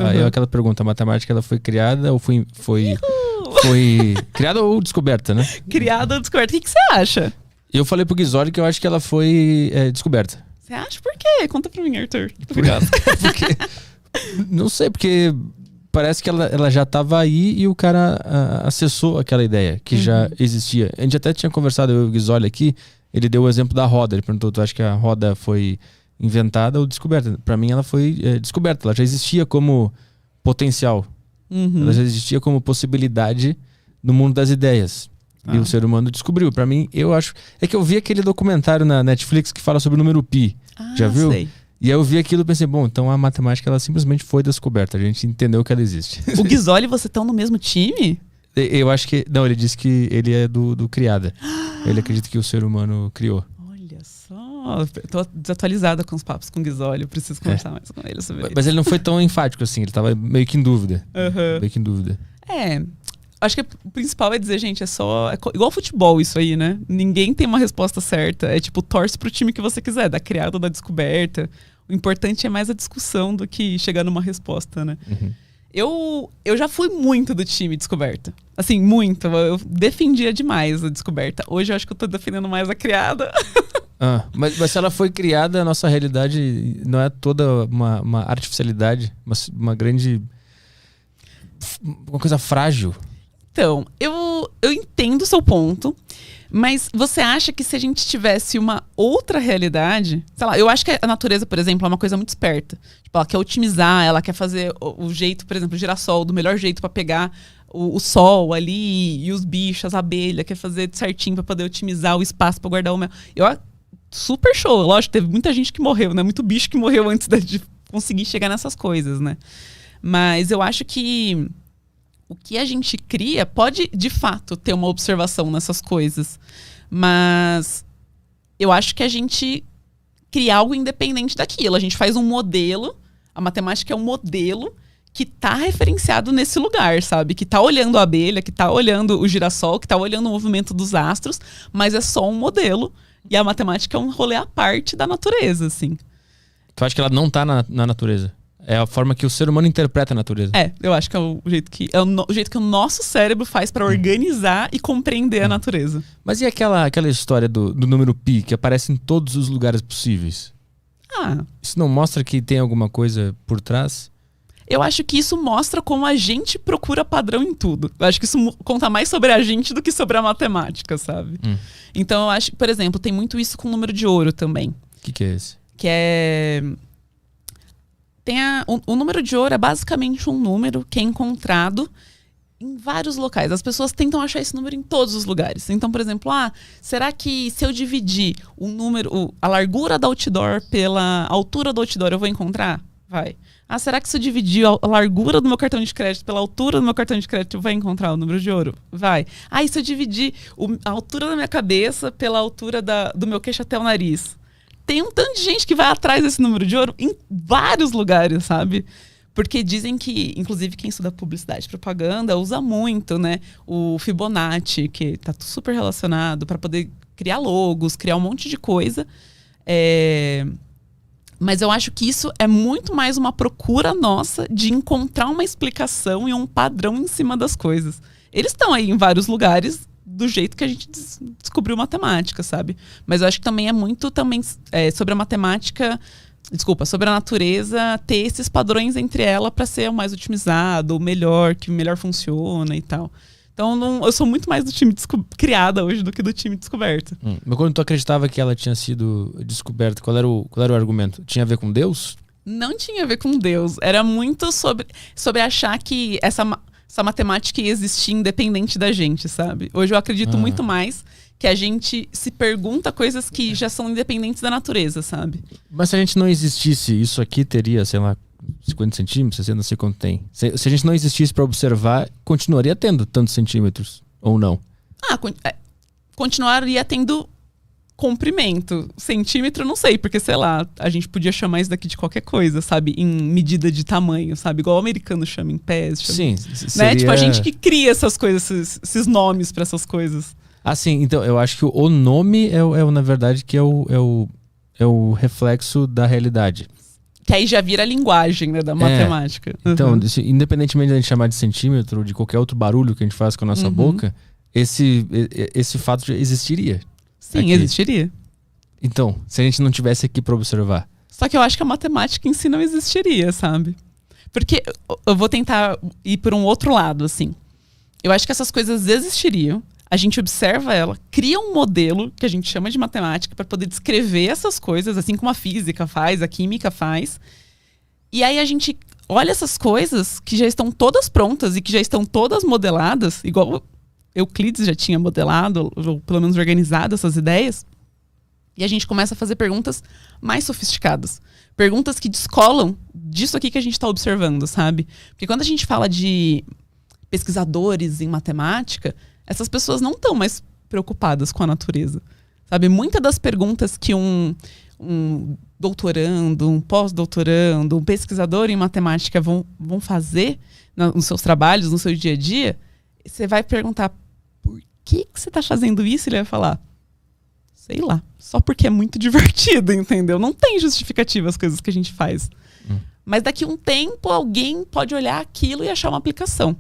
Aí aquela pergunta, a matemática ela foi criada ou foi criada ou descoberta, né? Criada ou descoberta. O que você acha? Eu falei pro Guizoli que eu acho que ela foi descoberta. Você acha por quê? Conta pra mim, Arthur. Porque, não sei, porque parece que ela já estava aí e o cara acessou aquela ideia que já existia. A gente até tinha conversado, eu e o Guizoli aqui, ele deu o exemplo da roda. Ele perguntou, tu acha que a roda foi inventada ou descoberta? Para mim ela foi descoberta, ela já existia como potencial. Ela já existia como possibilidade no mundo das ideias. E o ser humano descobriu. Para mim, eu acho... É que eu vi aquele documentário na Netflix que fala sobre o número pi. Já viu? Sei. E aí eu vi aquilo e pensei, bom, então a matemática ela simplesmente foi descoberta. A gente entendeu que ela existe. O Guizoli e você estão no mesmo time? Eu acho que... Não, ele disse que ele é do criada. Ele acredita que o ser humano criou. Olha só. Tô desatualizada com os papos com o Guizoli. Eu preciso conversar mais com ele sobre isso. Mas ele não foi tão enfático assim. Ele tava meio que em dúvida. Meio que em dúvida. Acho que o principal é dizer, gente, igual futebol isso aí, né? Ninguém tem uma resposta certa. É tipo, torce pro time que você quiser, da criada ou da descoberta. O importante é mais a discussão do que chegar numa resposta, né? Eu já fui muito do time descoberta. Assim, muito. Eu defendia demais a descoberta. Hoje eu acho que eu tô defendendo mais a criada. Mas se ela foi criada, a nossa realidade não é toda uma artificialidade, uma grande... uma coisa frágil. Então, eu entendo o seu ponto, mas você acha que se a gente tivesse uma outra realidade... Sei lá, eu acho que a natureza, por exemplo, é uma coisa muito esperta. Tipo, ela quer otimizar, ela quer fazer o jeito, por exemplo, o girassol, do melhor jeito para pegar o sol ali e os bichos, as abelhas, quer fazer certinho para poder otimizar o espaço para guardar o mel. Super show, lógico, teve muita gente que morreu, né? Muito bicho que morreu antes de conseguir chegar nessas coisas, né? Mas eu acho que o que a gente cria pode, de fato, ter uma observação nessas coisas. Mas eu acho que a gente cria algo independente daquilo. A gente faz um modelo, a matemática é um modelo que está referenciado nesse lugar, sabe? Que está olhando a abelha, que está olhando o girassol, que está olhando o movimento dos astros, mas é só um modelo. E a matemática é um rolê à parte da natureza, assim. Tu acha que ela não está na natureza? É a forma que o ser humano interpreta a natureza. Eu acho que é o jeito que o nosso cérebro faz para organizar e compreender a natureza. Mas e aquela história do número pi que aparece em todos os lugares possíveis? Isso não mostra que tem alguma coisa por trás? Eu acho que isso mostra como a gente procura padrão em tudo. Eu acho que isso conta mais sobre a gente do que sobre a matemática, sabe? Então eu acho que, por exemplo, tem muito isso com o número de ouro também. O que é esse? Que é... O número de ouro é basicamente um número que é encontrado em vários locais. As pessoas tentam achar esse número em todos os lugares. Então, por exemplo, será que se eu dividir a largura da outdoor pela altura do outdoor, eu vou encontrar? Vai. Será que se eu dividir a largura do meu cartão de crédito pela altura do meu cartão de crédito, eu vou encontrar o número de ouro? Vai. E se eu dividir a altura da minha cabeça pela altura do meu queixo até o nariz? Tem um tanto de gente que vai atrás desse número de ouro em vários lugares, sabe? Porque dizem que, inclusive, quem estuda publicidade e propaganda usa muito, né? O Fibonacci, que tá super relacionado para poder criar logos, criar um monte de coisa. Mas eu acho que isso é muito mais uma procura nossa de encontrar uma explicação e um padrão em cima das coisas. Eles estão aí em vários lugares do jeito que a gente descobriu matemática, sabe? Mas eu acho que também é muito sobre a matemática, sobre a natureza ter esses padrões entre ela para ser o mais otimizado, o melhor, que melhor funciona e tal. Então eu sou muito mais do time criada hoje do que do time descoberto. Mas quando tu acreditava que ela tinha sido descoberta, qual era o argumento? Tinha a ver com Deus? Não tinha a ver com Deus. Era muito sobre achar que essa matemática ia existir independente da gente, sabe? Hoje eu acredito muito mais que a gente se pergunta coisas que já são independentes da natureza, sabe? Mas se a gente não existisse, isso aqui teria, sei lá, 50 centímetros, 60, não sei quanto tem. Se a gente não existisse para observar, continuaria tendo tantos centímetros, ou não? Continuaria tendo comprimento. Centímetro, não sei, porque, sei lá, a gente podia chamar isso daqui de qualquer coisa, sabe? Em medida de tamanho, sabe? Igual o americano chama em pés. Sim. Né? Seria... Tipo, a gente que cria essas coisas, esses nomes para essas coisas. Sim. Então, eu acho que o nome na verdade, que é o reflexo da realidade. Que aí já vira a linguagem, né, da matemática. Então, independentemente de a gente chamar de centímetro, de qualquer outro barulho que a gente faz com a nossa boca, esse fato já existiria. Sim, aqui. existiria. Então, se a gente não tivesse aqui para observar. Só que eu acho que a matemática em si não existiria, sabe? Porque eu vou tentar ir por um outro lado, assim. Eu acho que essas coisas existiriam. A gente observa ela, cria um modelo que a gente chama de matemática para poder descrever essas coisas, assim como a física faz, a química faz. E aí a gente olha essas coisas que já estão todas prontas e que já estão todas modeladas, igual Euclides já tinha modelado, ou pelo menos organizado essas ideias. E a gente começa a fazer perguntas mais sofisticadas. Perguntas que descolam disso aqui que a gente está observando, sabe? Porque quando a gente fala de pesquisadores em matemática, essas pessoas não estão mais preocupadas com a natureza, sabe? Muitas das perguntas que um doutorando, um pós-doutorando, um pesquisador em matemática vão fazer nos seus trabalhos, no seu dia a dia, você vai perguntar, por que você está fazendo isso? Ele vai falar, sei lá, só porque é muito divertido, entendeu? Não tem justificativa as coisas que a gente faz. Mas daqui a um tempo, alguém pode olhar aquilo e achar uma aplicação.